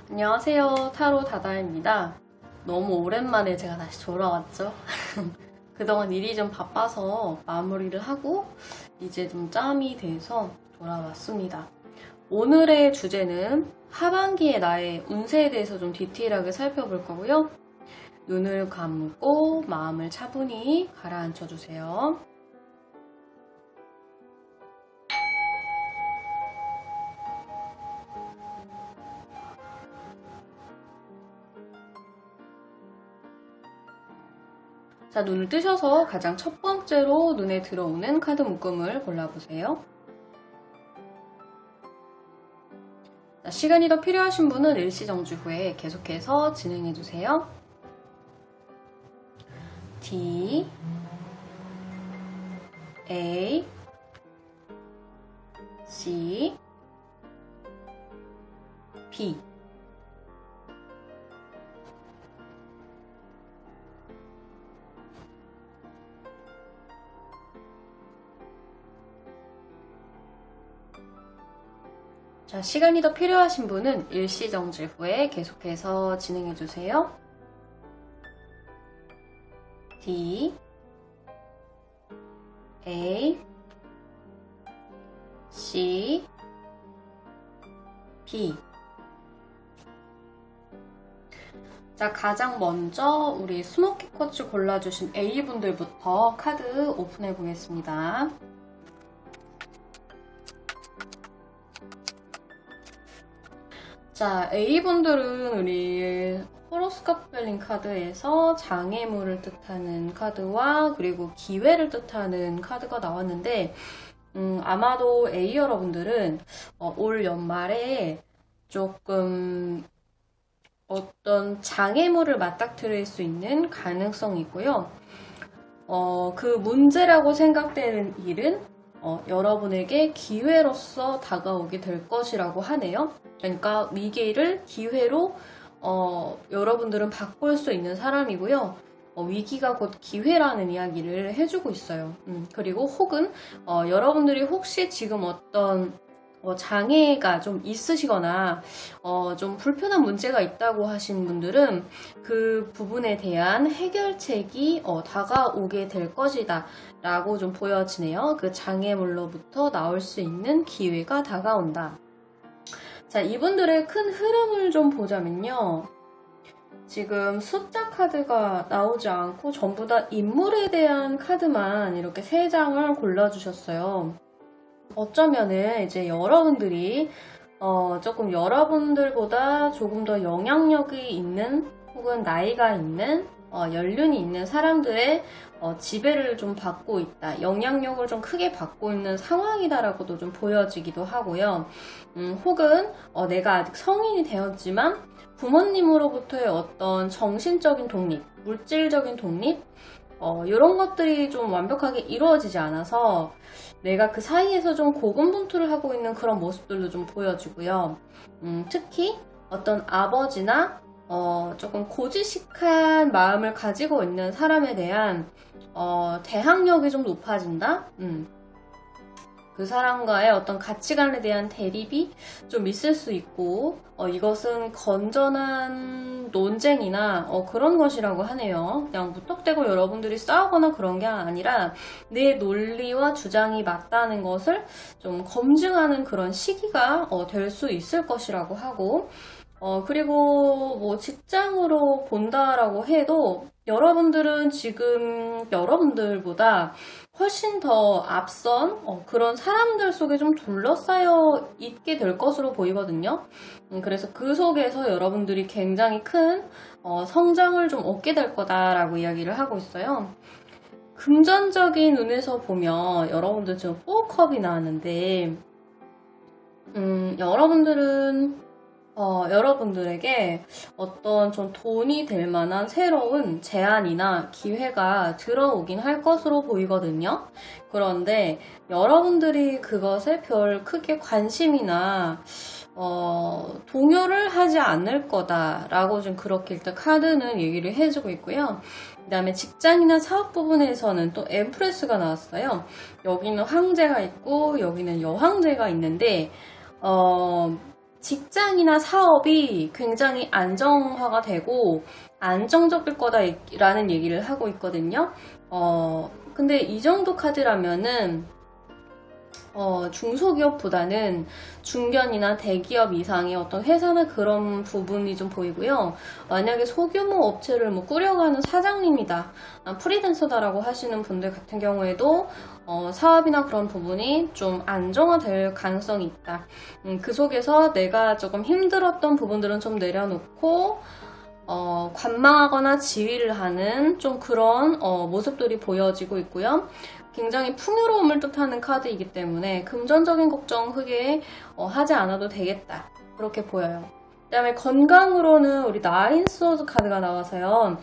안녕하세요. 타로 다다입니다. 너무 오랜만에 제가 다시 돌아왔죠. 그동안 일이 좀 바빠서 마무리를 하고 이제 좀 짬이 돼서 돌아왔습니다. 오늘의 주제는 하반기의 나의 운세에 대해서 좀 디테일하게 살펴볼 거고요. 눈을 감고 마음을 차분히 가라앉혀 주세요. 자, 눈을 뜨셔서 가장 첫 번째로 눈에 들어오는 카드 묶음을 골라보세요. 자, 시간이 더 필요하신 분은 일시정지 후에 계속해서 진행해주세요. D, A, C, B. 자, 시간이 더 필요하신 분은 일시정지 후에 계속해서 진행해주세요. D, A, C, B. 자, 가장 먼저 우리 스모키 쿼츠 골라주신 A분들부터 카드 오픈해 보겠습니다. 자, A분들은 우리 호로스코프 카드에서 장애물을 뜻하는 카드와 그리고 기회를 뜻하는 카드가 나왔는데 아마도 A 여러분들은 올 연말에 조금 어떤 장애물을 맞닥뜨릴 수 있는 가능성이 있고요. 그 문제라고 생각되는 일은 여러분에게 기회로서 다가오게 될 것이라고 하네요. 그러니까 위기를 기회로 여러분들은 바꿀 수 있는 사람이고요. 위기가 곧 기회라는 이야기를 해주고 있어요. 그리고 혹은 여러분들이 혹시 지금 어떤 장애가 좀 있으시거나 좀 불편한 문제가 있다고 하신 분들은 그 부분에 대한 해결책이 다가오게 될 것이다 라고 좀 보여지네요. 그 장애물로부터 나올 수 있는 기회가 다가온다. 자, 이분들의 큰 흐름을 좀 보자면요. 지금 숫자 카드가 나오지 않고 전부 다 인물에 대한 카드만 이렇게 3장을 골라주셨어요. 어쩌면은 이제 여러분들이 조금 여러분들보다 조금 더 영향력이 있는 혹은 나이가 있는 연륜이 있는 사람들의 지배를 좀 받고 있다. 영향력을 좀 크게 받고 있는 상황이다라고도 좀 보여지기도 하고요. 혹은 내가 아직 성인이 되었지만 부모님으로부터의 어떤 정신적인 독립, 물질적인 독립 이런 것들이 좀 완벽하게 이루어지지 않아서 내가 그 사이에서 좀 고군분투를 하고 있는 그런 모습들도 좀 보여지고요. 특히 어떤 아버지나 조금 고지식한 마음을 가지고 있는 사람에 대한 대항력이 좀 높아진다? 그 사람과의 어떤 가치관에 대한 대립이 좀 있을 수 있고 이것은 건전한 논쟁이나 그런 것이라고 하네요. 그냥 무턱대고 여러분들이 싸우거나 그런 게 아니라 내 논리와 주장이 맞다는 것을 좀 검증하는 그런 시기가 될 수 있을 것이라고 하고 그리고 뭐 직장으로 본다라고 해도 여러분들은 지금 여러분들보다 훨씬 더 앞선 그런 사람들 속에 좀 둘러싸여 있게 될 것으로 보이거든요. 그래서 그 속에서 여러분들이 굉장히 큰 성장을 좀 얻게 될 거다라고 이야기를 하고 있어요. 금전적인 눈에서 보면 여러분들 지금 4컵이 나왔는데 여러분들은 여러분들에게 어떤 좀 돈이 될 만한 새로운 제안이나 기회가 들어오긴 할 것으로 보이거든요. 그런데 여러분들이 그것에 별 크게 관심이나 동요를 하지 않을 거다라고 좀 그렇게 일단 카드는 얘기를 해주고 있고요. 그 다음에 직장이나 사업 부분에서는 또 엠프레스가 나왔어요. 여기는 황제가 있고 여기는 여황제가 있는데 직장이나 사업이 굉장히 안정화가 되고 안정적일 거다라는 얘기를 하고 있거든요. 근데 이 정도 카드라면은 중소기업보다는 중견이나 대기업 이상의 어떤 회사나 그런 부분이 좀 보이고요. 만약에 소규모 업체를 뭐 꾸려가는 사장님이다, 프리랜서다라고 하시는 분들 같은 경우에도 사업이나 그런 부분이 좀 안정화될 가능성이 있다. 그 속에서 내가 조금 힘들었던 부분들은 좀 내려놓고 관망하거나 지휘를 하는 좀 그런 모습들이 보여지고 있고요. 굉장히 풍요로움을 뜻하는 카드이기 때문에 금전적인 걱정 크게 하지 않아도 되겠다, 그렇게 보여요. 그 다음에 건강으로는 우리 나인 소드 카드가 나와서요.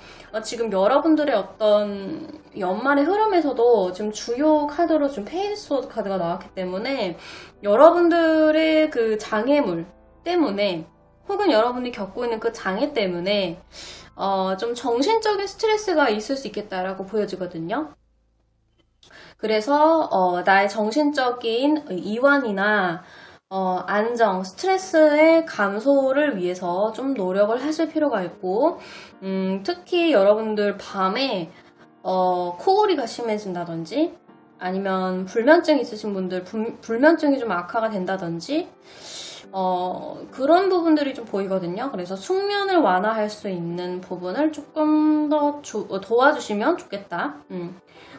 지금 여러분들의 어떤 연말의 흐름에서도 지금 주요 카드로 지금 페이지 소드 카드가 나왔기 때문에 여러분들의 그 장애물 때문에 혹은 여러분이 겪고 있는 그 장애 때문에 좀 정신적인 스트레스가 있을 수 있겠다라고 보여지거든요. 그래서 나의 정신적인 이완이나 안정, 스트레스의 감소를 위해서 좀 노력을 하실 필요가 있고, 특히 여러분들 밤에 코골이가 심해진다든지 아니면 불면증 있으신 분들 불면증이 좀 악화가 된다든지 그런 부분들이 좀 보이거든요. 그래서 숙면을 완화할 수 있는 부분을 조금 더 도와주시면 좋겠다.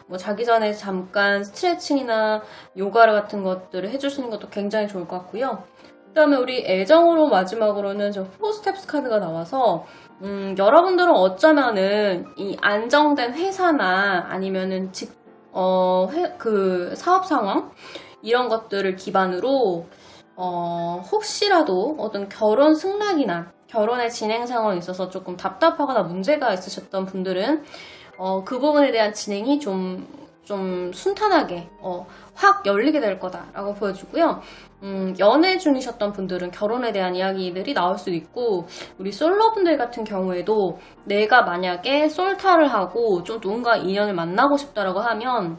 뭐 자기 전에 잠깐 스트레칭이나 요가 같은 것들을 해주시는 것도 굉장히 좋을 것 같고요. 그 다음에 우리 애정으로 마지막으로는 저 4스텝스 카드가 나와서 여러분들은 어쩌면은 이 안정된 회사나 아니면은 그 사업 상황 이런 것들을 기반으로 혹시라도 어떤 결혼 승낙이나 결혼의 진행 상황에 있어서 조금 답답하거나 문제가 있으셨던 분들은 그 부분에 대한 진행이 좀 순탄하게 확 열리게 될 거다라고 보여주고요. 연애 중이셨던 분들은 결혼에 대한 이야기들이 나올 수도 있고, 우리 솔로분들 같은 경우에도 내가 만약에 솔타를 하고 좀 누군가 인연을 만나고 싶다라고 하면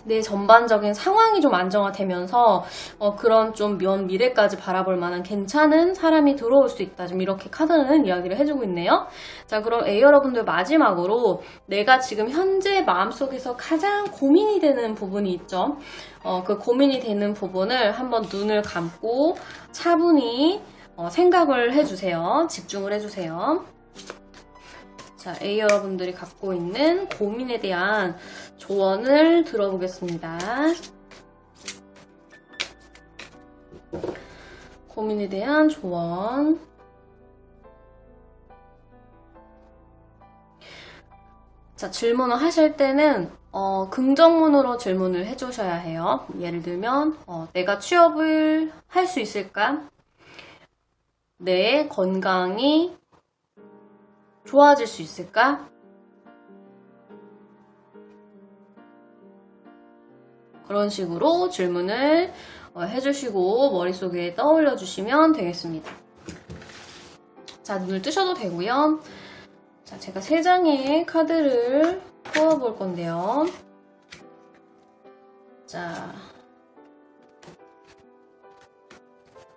내 전반적인 상황이 좀 안정화되면서 그런 좀 먼 미래까지 바라볼 만한 괜찮은 사람이 들어올 수 있다. 좀 이렇게 카드는 이야기를 해주고 있네요. 자, 그럼 A 여러분들 마지막으로 내가 지금 현재 마음속에서 가장 고민이 되는 부분이 있죠. 그 고민이 되는 부분을 한번 눈을 감고 차분히 생각을 해주세요. 집중을 해주세요. 자, A 여러분들이 갖고 있는 고민에 대한 조언을 들어보겠습니다. 고민에 대한 조언. 자, 질문을 하실 때는 긍정문으로 질문을 해주셔야 해요. 예를 들면 내가 취업을 할 수 있을까? 내 건강이 좋아질 수 있을까? 그런 식으로 질문을 해주시고 머릿속에 떠올려 주시면 되겠습니다. 자, 눈을 뜨셔도 되고요. 자, 제가 3장의 카드를 뽑아볼 건데요. 자,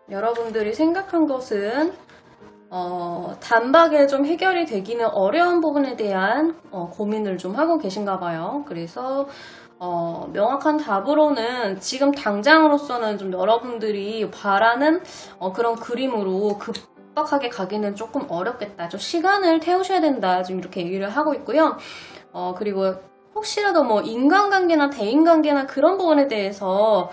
여러분들이 생각한 것은 단박에 좀 해결이 되기는 어려운 부분에 대한 고민을 좀 하고 계신가 봐요. 그래서 명확한 답으로는 지금 당장으로서는 좀 여러분들이 바라는 그런 그림으로 급박하게 가기는 조금 어렵겠다. 좀 시간을 태우셔야 된다. 좀 이렇게 얘기를 하고 있고요. 그리고 혹시라도 뭐 인간관계나 대인관계나 그런 부분에 대해서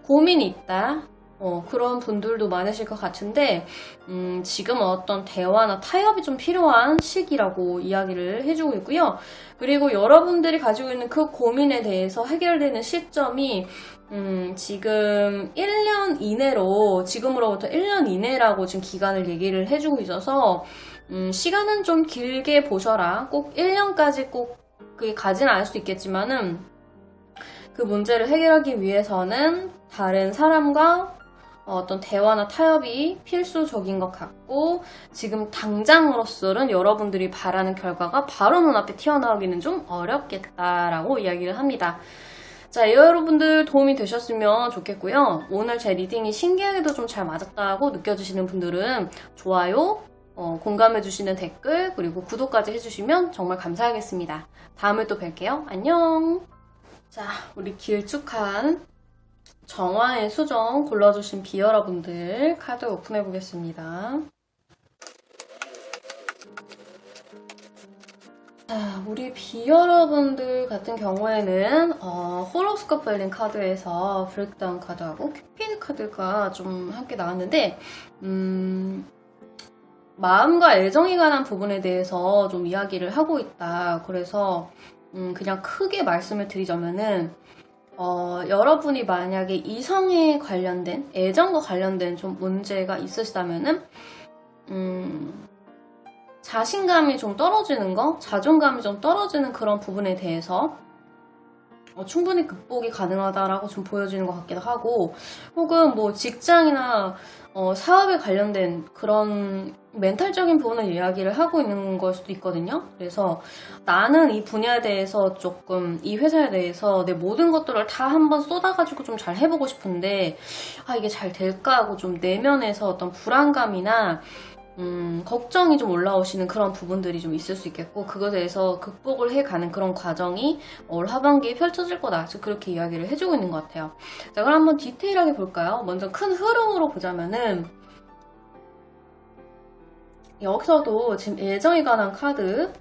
고민이 있다. 그런 분들도 많으실 것 같은데 지금 어떤 대화나 타협이 좀 필요한 시기라고 이야기를 해주고 있고요. 그리고 여러분들이 가지고 있는 그 고민에 대해서 해결되는 시점이 지금 1년 이내로, 지금으로부터 1년 이내라고 지금 기간을 얘기를 해주고 있어서 시간은 좀 길게 보셔라. 꼭 1년까지 꼭 그게 가지는 않을 수 있겠지만은 그 문제를 해결하기 위해서는 다른 사람과 어떤 대화나 타협이 필수적인 것 같고, 지금 당장으로서는 여러분들이 바라는 결과가 바로 눈앞에 튀어나오기는 좀 어렵겠다라고 이야기를 합니다. 자, 여러분들 도움이 되셨으면 좋겠고요. 오늘 제 리딩이 신기하게도 좀 잘 맞았다고 느껴지시는 분들은 좋아요, 공감해주시는 댓글, 그리고 구독까지 해주시면 정말 감사하겠습니다. 다음에 또 뵐게요. 안녕! 자, 우리 길쭉한 정화의 수정 골라주신 비 여러분들 카드 오픈해보겠습니다. 자, 우리 비 여러분들 같은 경우에는 호로스코프 열린 카드에서 브레이크다운 카드하고 큐피드 카드가 좀 함께 나왔는데 마음과 애정에 관한 부분에 대해서 좀 이야기를 하고 있다. 그래서 그냥 크게 말씀을 드리자면은 여러분이 만약에 이성에 관련된 애정과 관련된 좀 문제가 있으시다면은 자신감이 좀 떨어지는 거, 자존감이 좀 떨어지는 그런 부분에 대해서 충분히 극복이 가능하다라고 좀 보여지는 것 같기도 하고, 혹은 뭐 직장이나 사업에 관련된 그런 멘탈적인 부분을 이야기를 하고 있는 걸 수도 있거든요. 그래서 나는 이 분야에 대해서 조금, 이 회사에 대해서 내 모든 것들을 다 한번 쏟아가지고 좀 잘 해보고 싶은데, 이게 잘 될까 하고 좀 내면에서 어떤 불안감이나 걱정이 좀 올라오시는 그런 부분들이 좀 있을 수 있겠고, 그것에 대해서 극복을 해가는 그런 과정이 올 하반기에 펼쳐질 거다. 그렇게 이야기를 해주고 있는 것 같아요. 자, 그럼 한번 디테일하게 볼까요? 먼저 큰 흐름으로 보자면은, 여기서도 지금 애정에 관한 카드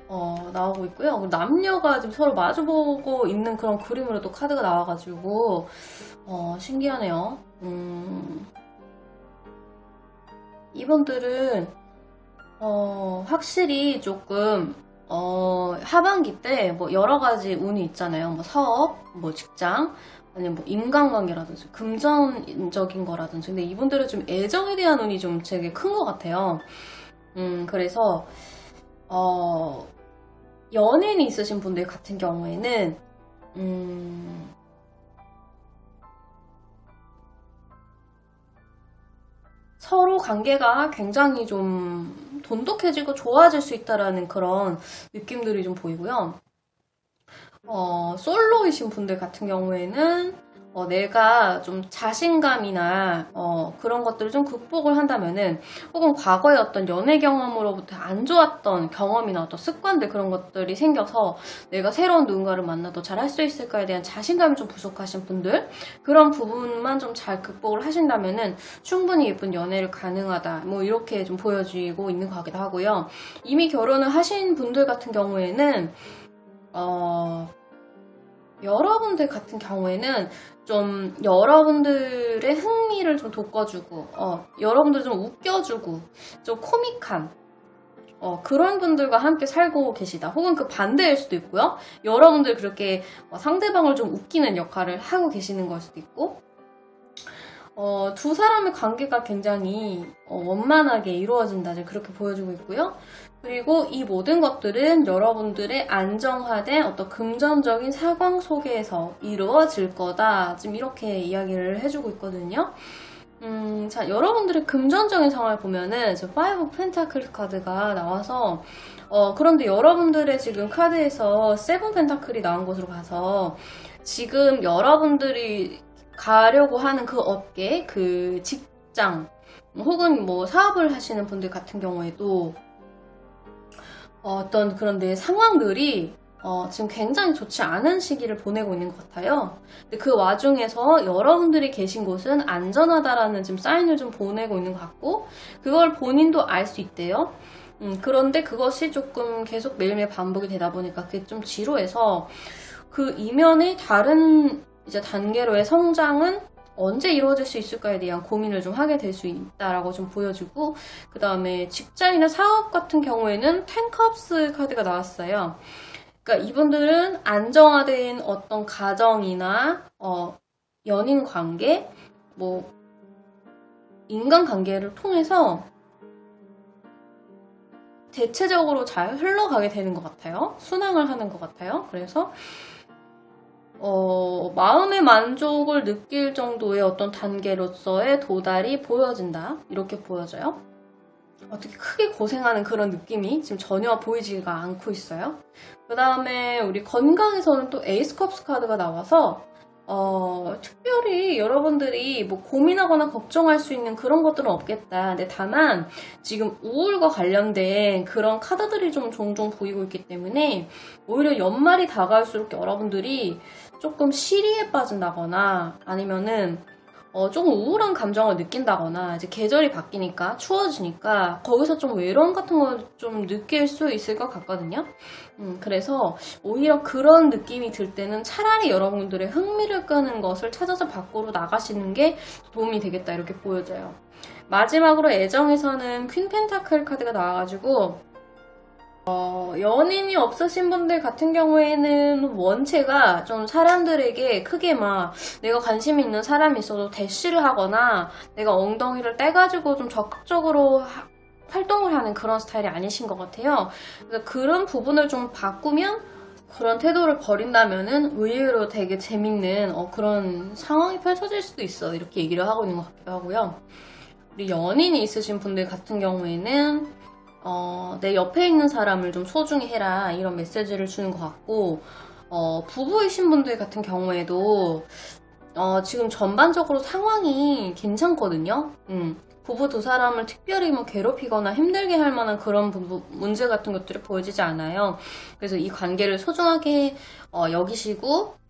나오고 있고요. 남녀가 지금 서로 마주보고 있는 그런 그림으로 또 카드가 나와가지고 신기하네요. 이분들은 확실히 조금 하반기 때 뭐 여러 가지 운이 있잖아요. 뭐 사업, 뭐 직장, 아니면 뭐 인간관계라든지 금전적인 거라든지. 근데 이분들은 좀 애정에 대한 운이 좀 되게 큰 것 같아요. 그래서 연인이 있으신 분들 같은 경우에는 서로 관계가 굉장히 좀 돈독해지고 좋아질 수 있다라는 그런 느낌들이 좀 보이고요. 솔로이신 분들 같은 경우에는 내가 좀 자신감이나 그런 것들을 좀 극복을 한다면은, 혹은 과거의 어떤 연애 경험으로부터 안 좋았던 경험이나 어떤 습관들, 그런 것들이 생겨서 내가 새로운 누군가를 만나도 잘 할 수 있을까에 대한 자신감이 좀 부족하신 분들, 그런 부분만 좀 잘 극복을 하신다면은 충분히 예쁜 연애를 가능하다, 뭐 이렇게 좀 보여지고 있는 것 같기도 하고요. 이미 결혼을 하신 분들 같은 경우에는 여러분들 같은 경우에는 좀 여러분들의 흥미를 좀 돋궈주고, 여러분들 좀 웃겨주고, 좀 코믹한, 그런 분들과 함께 살고 계시다. 혹은 그 반대일 수도 있고요. 여러분들 그렇게 상대방을 좀 웃기는 역할을 하고 계시는 걸 수도 있고, 두 사람의 관계가 굉장히 원만하게 이루어진다. 그렇게 보여주고 있고요. 그리고 이 모든 것들은 여러분들의 안정화된 어떤 금전적인 상황 속에서 이루어질 거다. 지금 이렇게 이야기를 해주고 있거든요. 자, 여러분들의 금전적인 상황을 보면은 저 5 펜타클 카드가 나와서 그런데 여러분들의 지금 카드에서 7 펜타클이 나온 것으로 봐서 지금 여러분들이 가려고 하는 그 업계, 그 직장, 혹은 뭐 사업을 하시는 분들 같은 경우에도 어떤 그런 데 상황들이 지금 굉장히 좋지 않은 시기를 보내고 있는 것 같아요. 근데 그 와중에서 여러분들이 계신 곳은 안전하다라는 지금 사인을 좀 보내고 있는 것 같고, 그걸 본인도 알 수 있대요. 그런데 그것이 조금 계속 매일매일 반복이 되다 보니까 그게 좀 지루해서 그 이면의 다른 이제 단계로의 성장은 언제 이루어질 수 있을까에 대한 고민을 좀 하게 될 수 있다라고 좀 보여주고, 그 다음에 직장이나 사업 같은 경우에는 10컵스 카드가 나왔어요. 그러니까 이분들은 안정화된 어떤 가정이나 연인 관계, 뭐 인간 관계를 통해서 대체적으로 잘 흘러가게 되는 것 같아요. 순항을 하는 것 같아요. 그래서 마음의 만족을 느낄 정도의 어떤 단계로서의 도달이 보여진다. 이렇게 보여져요. 어떻게 크게 고생하는 그런 느낌이 지금 전혀 보이지가 않고 있어요. 그 다음에 우리 건강에서는 또 에이스 컵스 카드가 나와서 특별히 여러분들이 뭐 고민하거나 걱정할 수 있는 그런 것들은 없겠다. 근데 다만 지금 우울과 관련된 그런 카드들이 좀 종종 보이고 있기 때문에 오히려 연말이 다가올수록 여러분들이 조금 시리에 빠진다거나 아니면은 조금 우울한 감정을 느낀다거나 이제 계절이 바뀌니까 추워지니까 거기서 좀 외로움 같은 걸 좀 느낄 수 있을 것 같거든요. 그래서 오히려 그런 느낌이 들 때는 차라리 여러분들의 흥미를 끄는 것을 찾아서 밖으로 나가시는 게 도움이 되겠다 이렇게 보여져요. 마지막으로 애정에서는 퀸 펜타클 카드가 나와가지고 연인이 없으신 분들 같은 경우에는 원체가 좀 사람들에게 크게 막 내가 관심 있는 사람이 있어도 대시를 하거나 내가 엉덩이를 떼가지고 좀 적극적으로 활동을 하는 그런 스타일이 아니신 것 같아요. 그래서 그런 부분을 좀 바꾸면 그런 태도를 버린다면은 의외로 되게 재밌는 그런 상황이 펼쳐질 수도 있어. 이렇게 얘기를 하고 있는 것 같기도 하고요. 우리 연인이 있으신 분들 같은 경우에는 내 옆에 있는 사람을 좀 소중히 해라 이런 메시지를 주는 것 같고 부부이신 분들 같은 경우에도 지금 전반적으로 상황이 괜찮거든요. 부부 두 사람을 특별히 뭐 괴롭히거나 힘들게 할 만한 그런 문제 같은 것들이 보여지지 않아요. 그래서 이 관계를 소중하게 여기시고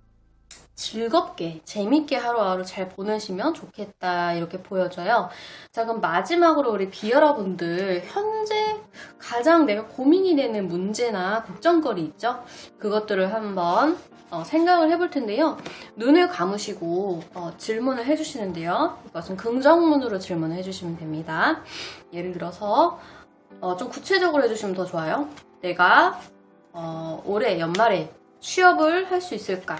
즐겁게 재밌게 하루하루 잘 보내시면 좋겠다 이렇게 보여져요. 자, 그럼 마지막으로 우리 비여러분들 현재 가장 내가 고민이 되는 문제나 걱정거리 있죠? 그것들을 한번 생각을 해볼 텐데요. 눈을 감으시고 질문을 해주시는데요. 이것은 긍정문으로 질문을 해주시면 됩니다. 예를 들어서 좀 구체적으로 해주시면 더 좋아요. 내가 올해 연말에 취업을 할 수 있을까?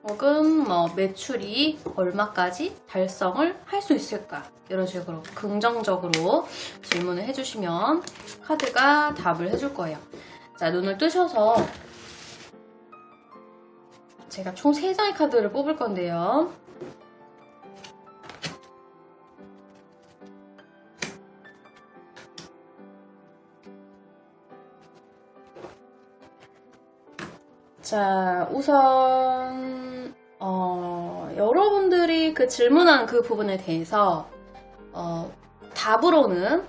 혹은 뭐 매출이 얼마까지 달성을 할 수 있을까? 이런 식으로 긍정적으로 질문을 해주시면 카드가 답을 해줄 거예요. 자, 눈을 뜨셔서 제가 총 3장의 카드를 뽑을 건데요. 자, 우선 여러분들이 그 질문한 그 부분에 대해서 답으로는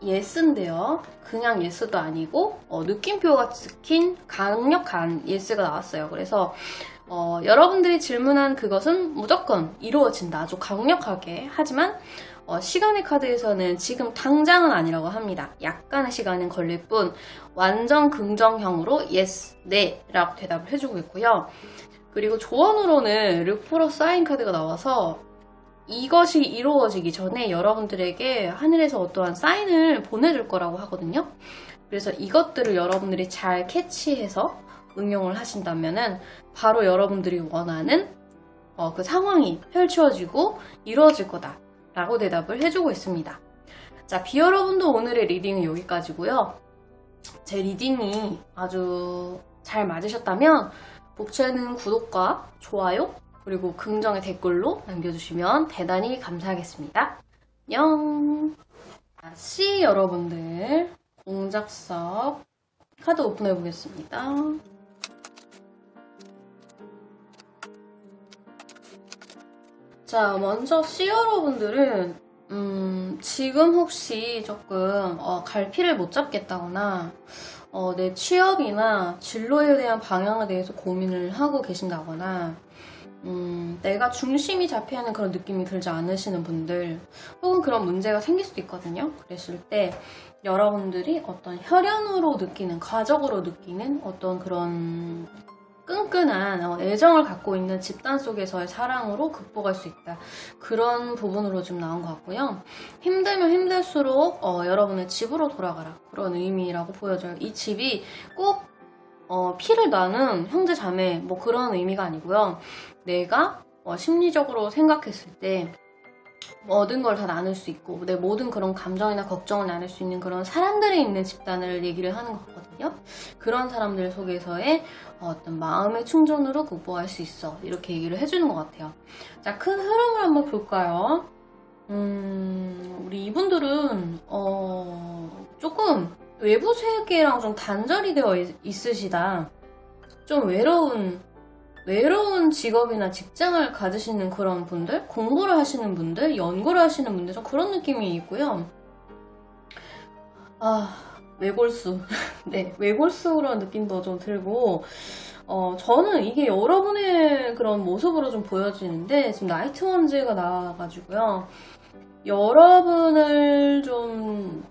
예스인데요. 그냥 예스도 아니고 느낌표가 찍힌 강력한 예스가 나왔어요. 그래서 여러분들이 질문한 그것은 무조건 이루어진다. 아주 강력하게. 하지만 시간의 카드에서는 지금 당장은 아니라고 합니다. 약간의 시간은 걸릴 뿐 완전 긍정형으로 yes, 네 라고 대답을 해주고 있고요. 그리고 조언으로는 르포로 사인 카드가 나와서 이것이 이루어지기 전에 여러분들에게 하늘에서 어떠한 사인을 보내줄 거라고 하거든요. 그래서 이것들을 여러분들이 잘 캐치해서 응용을 하신다면은 바로 여러분들이 원하는 그 상황이 펼쳐지고 이루어질 거다 라고 대답을 해주고 있습니다. 자, 비여러분도 오늘의 리딩은 여기까지고요. 제 리딩이 아주 잘 맞으셨다면 복채는 구독과 좋아요 그리고 긍정의 댓글로 남겨주시면 대단히 감사하겠습니다. 안녕. 다시 여러분들 공작석 카드 오픈해 보겠습니다. 자, 먼저 C 여러분들은 지금 혹시 조금 갈피를 못 잡겠다거나 내 취업이나 진로에 대한 방향에 대해서 고민을 하고 계신다거나 내가 중심이 잡혀야 하는 그런 느낌이 들지 않으시는 분들 혹은 그런 문제가 생길 수도 있거든요. 그랬을 때 여러분들이 어떤 혈연으로 느끼는, 가족으로 느끼는 어떤 그런 끈끈한 애정을 갖고 있는 집단 속에서의 사랑으로 극복할 수 있다. 그런 부분으로 좀 나온 것 같고요. 힘들면 힘들수록 여러분의 집으로 돌아가라. 그런 의미라고 보여져요. 이 집이 꼭 피를 나는 형제 자매 뭐 그런 의미가 아니고요. 내가 심리적으로 생각했을 때 모든 걸 다 나눌 수 있고 내 모든 그런 감정이나 걱정을 나눌 수 있는 그런 사람들이 있는 집단을 얘기를 하는 것 같거든요. 그런 사람들 속에서의 어떤 마음의 충전으로 극복할 수 있어. 이렇게 얘기를 해주는 것 같아요. 자, 큰 흐름을 한번 볼까요? 우리 이분들은 조금 외부 세계랑 좀 단절이 되어 있으시다. 좀 외로운 외로운 직업이나 직장을 가지시는 그런 분들, 공부를 하시는 분들, 연구를 하시는 분들, 좀 그런 느낌이 있고요. 외골수. 네, 외골수 그런 느낌도 좀 들고, 저는 이게 여러분의 그런 모습으로 좀 보여지는데, 지금 나이트 원즈가 나와가지고요. 여러분을 좀,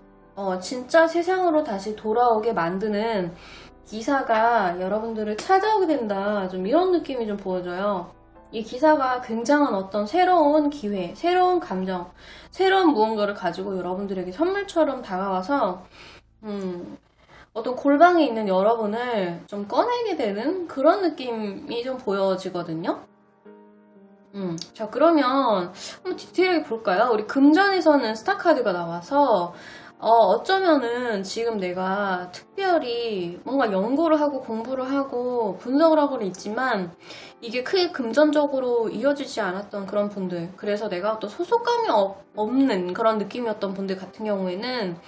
진짜 세상으로 다시 돌아오게 만드는 기사가 여러분들을 찾아오게 된다. 좀 이런 느낌이 좀 보여져요. 이 기사가 굉장한 어떤 새로운 기회, 새로운 감정, 새로운 무언가를 가지고 여러분들에게 선물처럼 다가와서, 어떤 골방에 있는 여러분을 좀 꺼내게 되는 그런 느낌이 좀 보여지거든요. 자, 그러면 한번 디테일하게 볼까요? 우리 금전에서는 스타카드가 나와서 어쩌면은 지금 내가 특별히 뭔가 연구를 하고 공부를 하고 분석을 하고는 있지만 이게 크게 금전적으로 이어지지 않았던 그런 분들, 그래서 내가 어떤 소속감이 없는 그런 느낌이었던 분들 같은 경우에는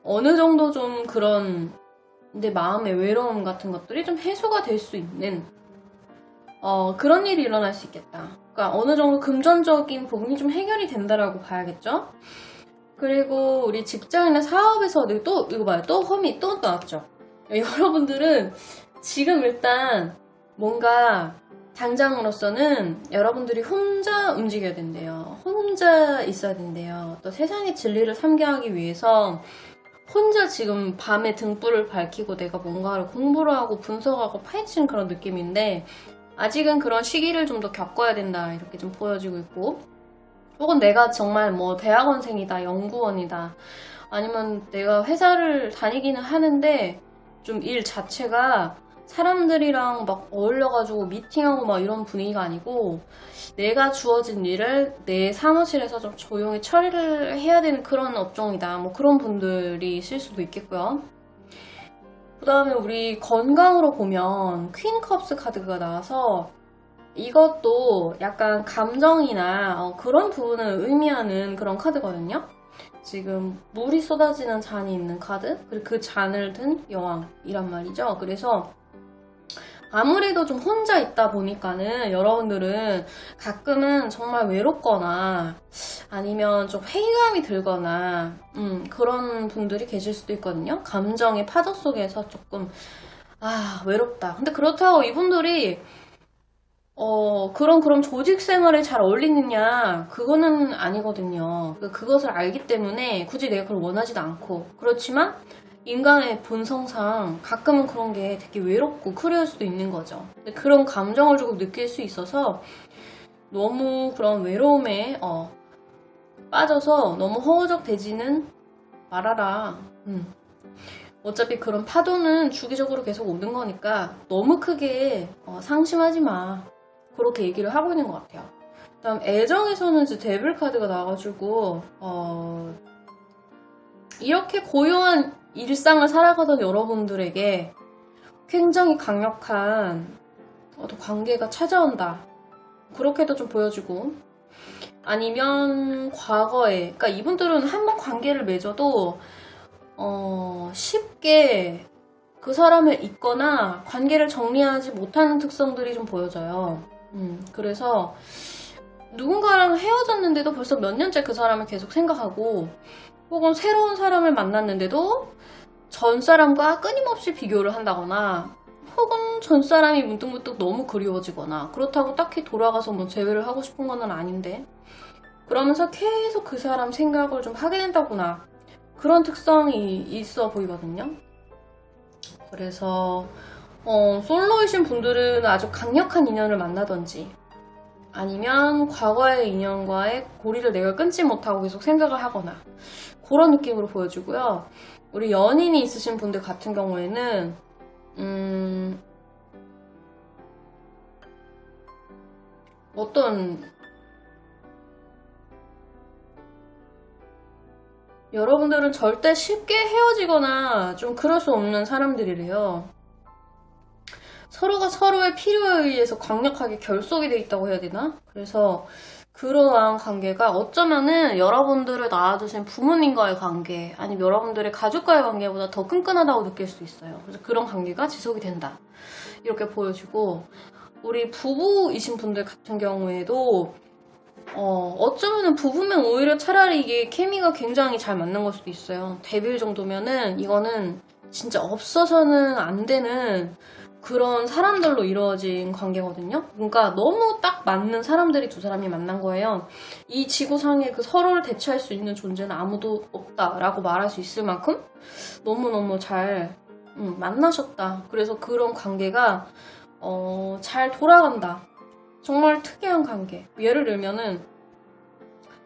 어느 정도 좀 그런 내 마음의 외로움 같은 것들이 좀 해소가 될 수 있는 그런 일이 일어날 수 있겠다. 그러니까 어느 정도 금전적인 부분이 좀 해결이 된다라고 봐야겠죠? 그리고 우리 직장이나 사업에서 또 이거 봐요. 또 험이 또 나왔죠. 여러분들은 지금 일단 뭔가 당장으로서는 여러분들이 혼자 움직여야 된대요. 혼자 있어야 된대요. 또 세상의 진리를 삼겨하기 위해서 혼자 지금 밤에 등불을 밝히고 내가 뭔가를 공부를 하고 분석하고 파헤치는 그런 느낌인데 아직은 그런 시기를 좀 더 겪어야 된다 이렇게 좀 보여지고 있고, 혹은 내가 정말 뭐 대학원생이다, 연구원이다, 아니면 내가 회사를 다니기는 하는데 좀 일 자체가 사람들이랑 막 어울려가지고 미팅하고 막 이런 분위기가 아니고 내가 주어진 일을 내 사무실에서 좀 조용히 처리를 해야 되는 그런 업종이다, 뭐 그런 분들이 있을 수도 있겠고요. 그 다음에 우리 건강으로 보면 퀸컵스 카드가 나와서 이것도 약간 감정이나 그런 부분을 의미하는 그런 카드거든요. 지금 물이 쏟아지는 잔이 있는 카드, 그리고 그 잔을 든 여왕이란 말이죠. 그래서 아무래도 좀 혼자 있다 보니까는 여러분들은 가끔은 정말 외롭거나 아니면 좀 회의감이 들거나 그런 분들이 계실 수도 있거든요. 감정의 파도 속에서 조금 외롭다. 근데 그렇다고 이분들이 그럼 조직 생활에 잘 어울리느냐? 그거는 아니거든요. 그것을 알기 때문에 굳이 내가 그걸 원하지도 않고. 그렇지만 인간의 본성상 가끔은 그런 게 되게 외롭고 그리울 수도 있는 거죠. 근데 그런 감정을 조금 느낄 수 있어서 너무 그런 외로움에 빠져서 너무 허우적대지는 말아라. 어차피 그런 파도는 주기적으로 계속 오는 거니까 너무 크게 상심하지 마. 그렇게 얘기를 하고 있는 것 같아요. 그다음 애정에서는 이제 데빌 카드가 나와가지고 이렇게 고요한 일상을 살아가던 여러분들에게 굉장히 강력한 어떤 관계가 찾아온다. 그렇게도 좀 보여지고, 아니면 과거에, 그러니까 이분들은 한번 관계를 맺어도 쉽게 그 사람을 잊거나 관계를 정리하지 못하는 특성들이 좀 보여져요. 그래서 누군가랑 헤어졌는데도 벌써 몇 년째 그 사람을 계속 생각하고, 혹은 새로운 사람을 만났는데도 전 사람과 끊임없이 비교를 한다거나, 혹은 전 사람이 문득문득 너무 그리워지거나, 그렇다고 딱히 돌아가서 뭐 재회를 하고 싶은 건 아닌데, 그러면서 계속 그 사람 생각을 좀 하게 된다거나, 그런 특성이 있어 보이거든요. 그래서 솔로이신 분들은 아주 강력한 인연을 만나든지, 아니면 과거의 인연과의 고리를 내가 끊지 못하고 계속 생각을 하거나, 그런 느낌으로 보여지고요. 우리 연인이 있으신 분들 같은 경우에는 여러분들은 절대 쉽게 헤어지거나 좀 그럴 수 없는 사람들이래요. 서로가 서로의 필요에 의해서 강력하게 결속이 돼 있다고 해야 되나? 그래서 그러한 관계가 어쩌면은 여러분들을 낳아주신 부모님과의 관계, 아니면 여러분들의 가족과의 관계보다 더 끈끈하다고 느낄 수 있어요. 그래서 그런 관계가 지속이 된다. 이렇게 보여지고, 우리 부부이신 분들 같은 경우에도 어쩌면은 부부면 오히려 차라리 이게 케미가 굉장히 잘 맞는 걸 수도 있어요. 데뷔 정도면은 이거는 진짜 없어서는 안 되는 그런 사람들로 이루어진 관계거든요. 그러니까 너무 딱 맞는 사람들이 두 사람이 만난 거예요. 이 지구상에 그 서로를 대체할 수 있는 존재는 아무도 없다라고 말할 수 있을 만큼 너무너무 잘 만나셨다. 그래서 그런 관계가 잘 돌아간다. 정말 특이한 관계. 예를 들면은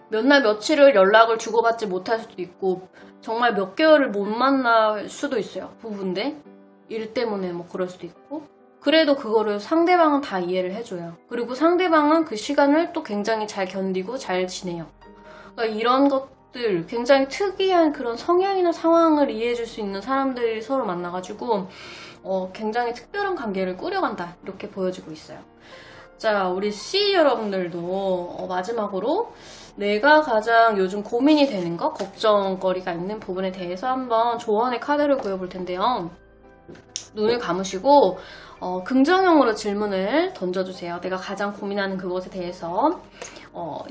몇 날 며칠을 연락을 주고받지 못할 수도 있고 정말 몇 개월을 못 만날 수도 있어요. 부부인데 일 때문에 뭐 그럴 수도 있고 그래도 그거를 상대방은 다 이해를 해줘요. 그리고 상대방은 그 시간을 또 굉장히 잘 견디고 잘 지내요. 그러니까 이런 것들 굉장히 특이한 그런 성향이나 상황을 이해해줄 수 있는 사람들이 서로 만나가지고 굉장히 특별한 관계를 꾸려간다 이렇게 보여지고 있어요. 자, 우리 C 여러분들도 마지막으로 내가 가장 요즘 고민이 되는 것, 걱정거리가 있는 부분에 대해서 한번 조언의 카드를 그려볼 텐데요. 눈을 감으시고 긍정형으로 질문을 던져주세요. 내가 가장 고민하는 그것에 대해서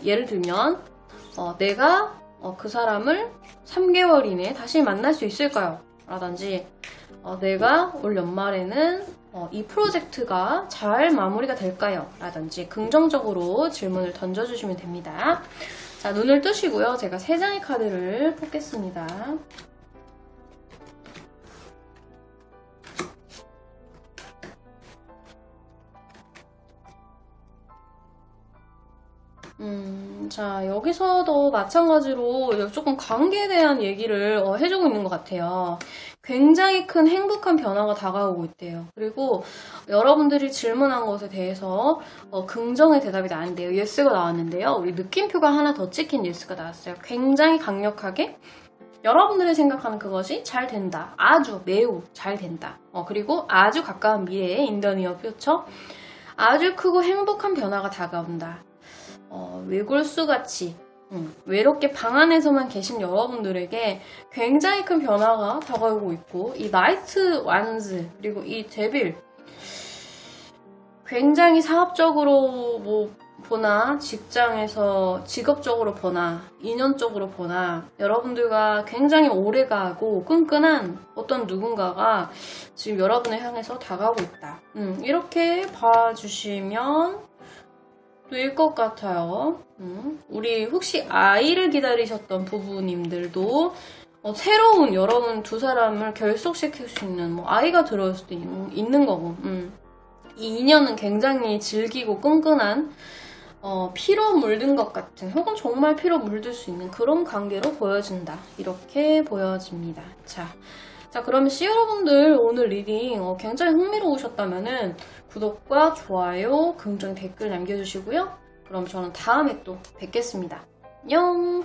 예를 들면 내가 그 사람을 3개월 이내에 다시 만날 수 있을까요? 라든지 내가 올 연말에는 이 프로젝트가 잘 마무리가 될까요? 라든지 긍정적으로 질문을 던져주시면 됩니다. 자, 눈을 뜨시고요. 제가 3장의 카드를 뽑겠습니다. 자, 여기서도 마찬가지로 조금 관계에 대한 얘기를 해주고 있는 것 같아요. 굉장히 큰 행복한 변화가 다가오고 있대요. 그리고 여러분들이 질문한 것에 대해서 긍정의 대답이 나왔는데요. 예스가 나왔는데요. 우리 느낌표가 하나 더 찍힌 예스가 나왔어요. 굉장히 강력하게 여러분들이 생각하는 그것이 잘 된다. 아주 매우 잘 된다. 그리고 아주 가까운 미래에 인더니어 퓨처 아주 크고 행복한 변화가 다가온다. 외골수같이 외롭게 방 안에서만 계신 여러분들에게 굉장히 큰 변화가 다가오고 있고 이 나이트 완즈 그리고 이 데빌 굉장히 사업적으로 뭐 보나 직장에서 직업적으로 보나 인연적으로 보나 여러분들과 굉장히 오래가고 끈끈한 어떤 누군가가 지금 여러분을 향해서 다가오고 있다. 이렇게 봐주시면 될 것 같아요. 우리 혹시 아이를 기다리셨던 부부님들도 새로운 여러분 두 사람을 결속시킬 수 있는 뭐 아이가 들어올 수도 있는 거고 이 인연은 굉장히 질기고 끈끈한 피로 물든 것 같은 혹은 정말 피로 물들 수 있는 그런 관계로 보여진다. 이렇게 보여집니다. 자, 그러면 C 여러분들 오늘 리딩 굉장히 흥미로우셨다면은 구독과 좋아요, 긍정 댓글 남겨주시고요. 그럼 저는 다음에 또 뵙겠습니다. 안녕!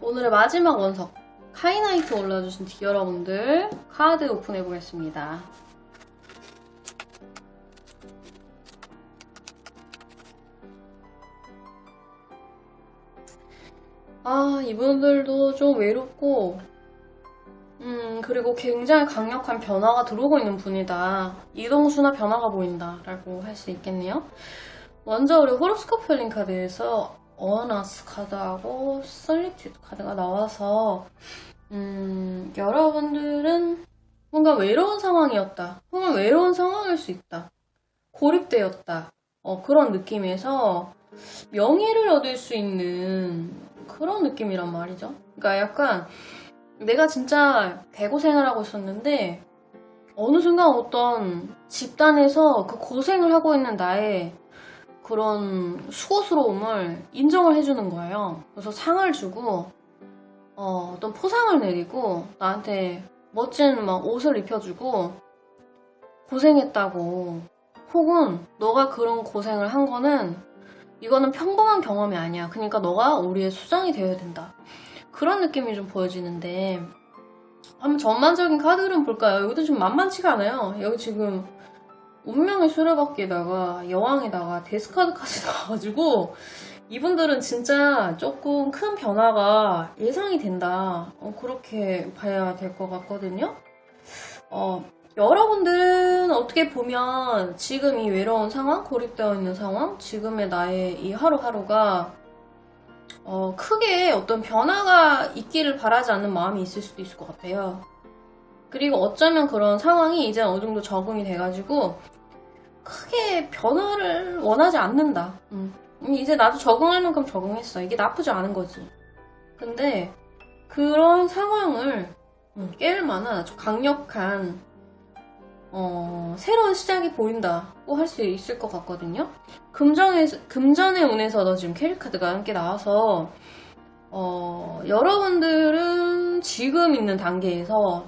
오늘의 마지막 원석 카이나이트 올라주신 D 여러분들 카드 오픈해 보겠습니다. 이분들도 좀 외롭고 그리고 굉장히 강력한 변화가 들어오고 있는 분이다. 이동수나 변화가 보인다 라고 할 수 있겠네요. 먼저 우리 호로스코프 펠링 카드에서 어너스 카드하고 솔리튜드 카드가 나와서 여러분들은 뭔가 외로운 상황이었다. 혹은 외로운 상황일 수 있다. 고립되었다. 그런 느낌에서 명예를 얻을 수 있는 그런 느낌이란 말이죠. 그러니까 약간 내가 진짜 개고생을 하고 있었는데 어느 순간 어떤 집단에서 그 고생을 하고 있는 나의 그런 수고스러움을 인정을 해주는 거예요. 그래서 상을 주고 어떤 포상을 내리고 나한테 멋진 막 옷을 입혀주고 고생했다고 혹은 너가 그런 고생을 한 거는 이거는 평범한 경험이 아니야. 그러니까 너가 우리의 수장이 되어야 된다. 그런 느낌이 좀 보여지는데 한번 전반적인 카드 흐름 볼까요? 여기도 좀 만만치가 않아요. 여기 지금 운명의 수레바퀴에다가 여왕에다가 데스카드까지 나와가지고 이분들은 진짜 조금 큰 변화가 예상이 된다. 그렇게 봐야 될 것 같거든요. 여러분들은 어떻게 보면 지금 이 외로운 상황, 고립되어 있는 상황, 지금의 나의 이 하루하루가 크게 어떤 변화가 있기를 바라지 않는 마음이 있을 수도 있을 것 같아요. 그리고 어쩌면 그런 상황이 이제 어느 정도 적응이 돼가지고 크게 변화를 원하지 않는다. 이제 나도 적응할 만큼 적응했어. 이게 나쁘지 않은 거지. 근데 그런 상황을 깰 만한 아주 강력한 새로운 시작이 보인다고 할 수 있을 것 같거든요. 금전의 운에서도 지금 캐리 카드가 함께 나와서 여러분들은 지금 있는 단계에서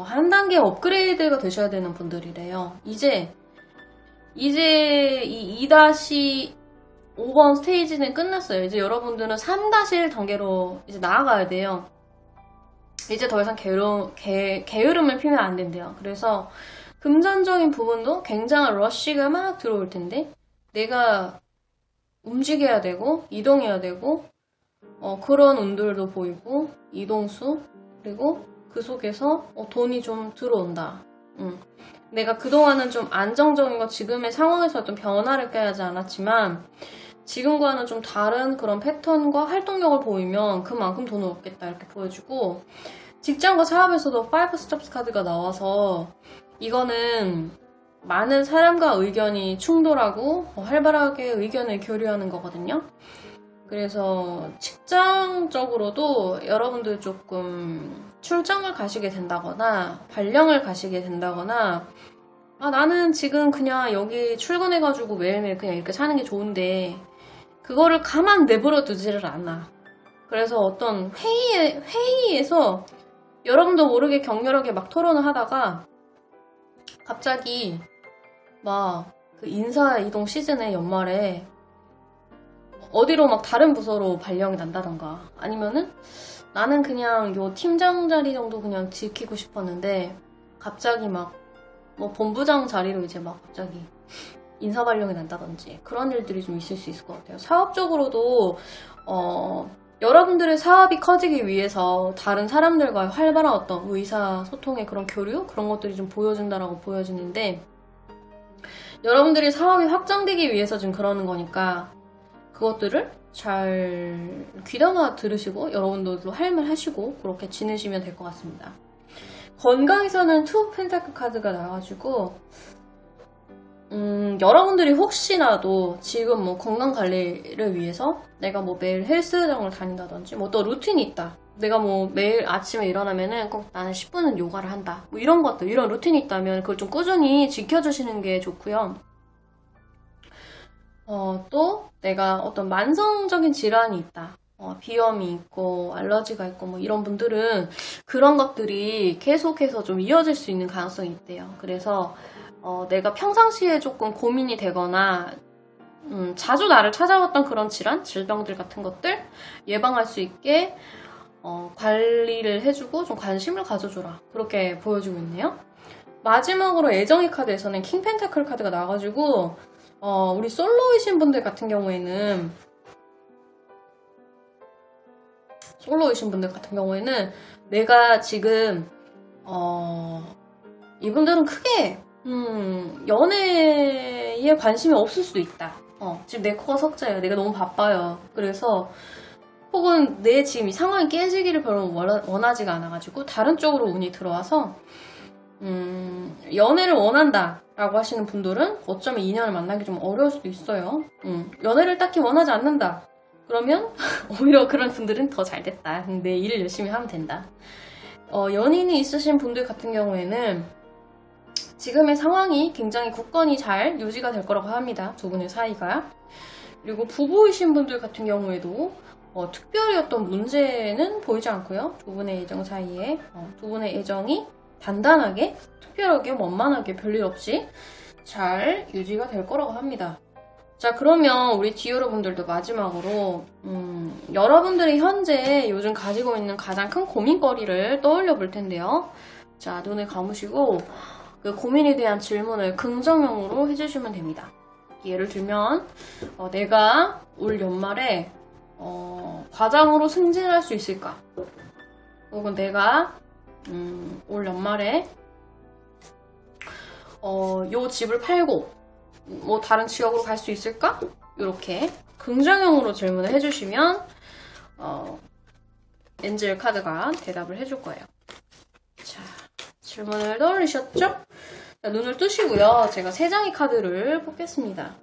한 단계 업그레이드가 되셔야 되는 분들이래요. 이제 이 2-5번 스테이지는 끝났어요. 이제 여러분들은 3-1 단계로 이제 나아가야 돼요. 이제 더 이상 게으름을 피면 안 된대요. 그래서 금전적인 부분도 굉장한 러쉬가 막 들어올 텐데 내가 움직여야 되고 이동해야 되고 그런 운들도 보이고 이동수 그리고 그 속에서 돈이 좀 들어온다. 내가 그동안은 좀 안정적인 거 지금의 상황에서 어떤 변화를 깨하지 않았지만 지금과는 좀 다른 그런 패턴과 활동력을 보이면 그만큼 돈을 얻겠다 이렇게 보여주고 직장과 사업에서도 5 스톱스 카드가 나와서 이거는 많은 사람과 의견이 충돌하고 활발하게 의견을 교류하는 거거든요. 그래서 직장적으로도 여러분들 조금 출장을 가시게 된다거나 발령을 가시게 된다거나 나는 지금 그냥 여기 출근해가지고 매일매일 그냥 이렇게 사는 게 좋은데 그거를 가만 내버려 두지를 않아. 그래서 어떤 회의에서 여러분도 모르게 격렬하게 막 토론을 하다가 갑자기 막 그 인사 이동 시즌의 연말에 어디로 막 다른 부서로 발령이 난다던가 아니면은 나는 그냥 요 팀장 자리 정도 그냥 지키고 싶었는데 갑자기 막 뭐 본부장 자리로 이제 막 갑자기 인사 발령이 난다든지 그런 일들이 좀 있을 수 있을 것 같아요. 사업적으로도 여러분들의 사업이 커지기 위해서 다른 사람들과의 활발한 어떤 의사소통의 그런 교류 그런 것들이 좀 보여준다라고 보여지는데 여러분들이 사업이 확장되기 위해서 지금 그러는 거니까 그것들을 잘 귀담아 들으시고 여러분들도 할 말 하시고 그렇게 지내시면 될 것 같습니다. 건강에서는 2 펜타클 카드가 나와가지고 여러분들이 혹시라도 지금 뭐 건강 관리를 위해서 내가 뭐 매일 헬스장을 다닌다든지 뭐 또 루틴이 있다. 내가 뭐 매일 아침에 일어나면은 꼭 나는 10분은 요가를 한다. 뭐 이런 것들, 이런 루틴이 있다면 그걸 좀 꾸준히 지켜주시는 게 좋고요. 또 내가 어떤 만성적인 질환이 있다. 비염이 있고 알러지가 있고 뭐 이런 분들은 그런 것들이 계속해서 좀 이어질 수 있는 가능성이 있대요. 그래서 내가 평상시에 조금 고민이 되거나 자주 나를 찾아왔던 그런 질병들 같은 것들 예방할 수 있게 관리를 해주고 좀 관심을 가져줘라. 그렇게 보여주고 있네요. 마지막으로 애정의 카드에서는 킹 펜타클 카드가 나와가지고 우리 솔로이신 분들 같은 경우에는 내가 지금 이분들은 크게 연애에 관심이 없을 수도 있다. 지금 내 코가 석자예요. 내가 너무 바빠요. 그래서 혹은 내 지금 이 상황이 깨지기를 별로 원하지가 않아가지고 다른 쪽으로 운이 들어와서 연애를 원한다 라고 하시는 분들은 어쩌면 인연을 만나기 좀 어려울 수도 있어요. 연애를 딱히 원하지 않는다 그러면 오히려 그런 분들은 더 잘 됐다. 내 일을 열심히 하면 된다. 연인이 있으신 분들 같은 경우에는 지금의 상황이 굉장히 굳건히 잘 유지가 될 거라고 합니다. 두 분의 사이가. 그리고 부부이신 분들 같은 경우에도 특별히 어떤 문제는 보이지 않고요. 두 분의 애정 사이에 두 분의 애정이 단단하게, 특별하게, 원만하게 별일 없이 잘 유지가 될 거라고 합니다. 자, 그러면 우리 디오러분들도 마지막으로 여러분들이 현재 요즘 가지고 있는 가장 큰 고민거리를 떠올려 볼 텐데요. 자, 눈을 감으시고 그 고민에 대한 질문을 긍정형으로 해주시면 됩니다. 예를 들면 내가 올 연말에 과장으로 승진할 수 있을까? 혹은 내가 올 연말에 요 집을 팔고 뭐 다른 지역으로 갈 수 있을까? 이렇게 긍정형으로 질문을 해주시면 엔젤 카드가 대답을 해줄 거예요. 자, 질문을 떠올리셨죠? 자, 눈을 뜨시고요. 제가 3장의 카드를 뽑겠습니다.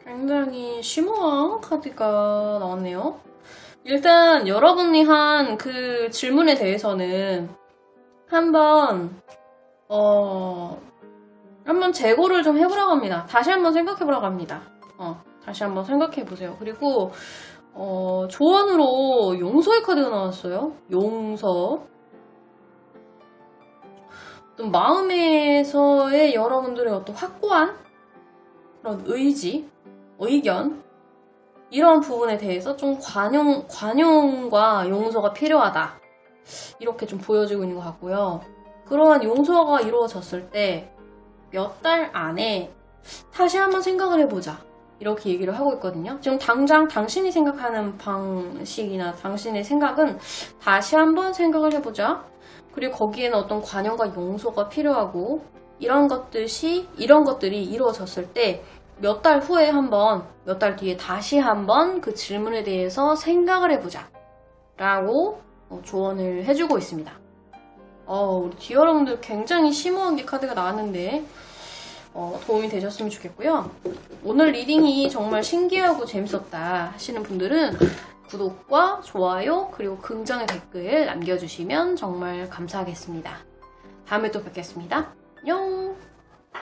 굉장히 심오한 카드가 나왔네요. 일단 여러분이 한 그 질문에 대해서는 한번 재고를 좀 해보라고 합니다. 다시 한번 생각해보라고 합니다. 다시 한번 생각해보세요. 그리고 조언으로 용서의 카드가 나왔어요. 용서. 또 마음에서의 여러분들의 어떤 확고한 그런 의지, 의견 이런 부분에 대해서 좀 관용과 용서가 필요하다. 이렇게 좀 보여지고 있는 것 같고요. 그러한 용서가 이루어졌을 때 몇 달 안에 다시 한번 생각을 해보자. 이렇게 얘기를 하고 있거든요. 지금 당장 당신이 생각하는 방식이나 당신의 생각은 다시 한번 생각을 해보자. 그리고 거기에는 어떤 관용과 용서가 필요하고 이런 것들이 이루어졌을 때 몇 달 후에 몇 달 뒤에 다시 한번 그 질문에 대해서 생각을 해보자. 라고 조언을 해주고 있습니다. 우리 뒤 여러분들 굉장히 심오한 게 카드가 나왔는데 도움이 되셨으면 좋겠고요. 오늘 리딩이 정말 신기하고 재밌었다 하시는 분들은 구독과 좋아요 그리고 긍정의 댓글 남겨주시면 정말 감사하겠습니다. 다음에 또 뵙겠습니다. 안녕.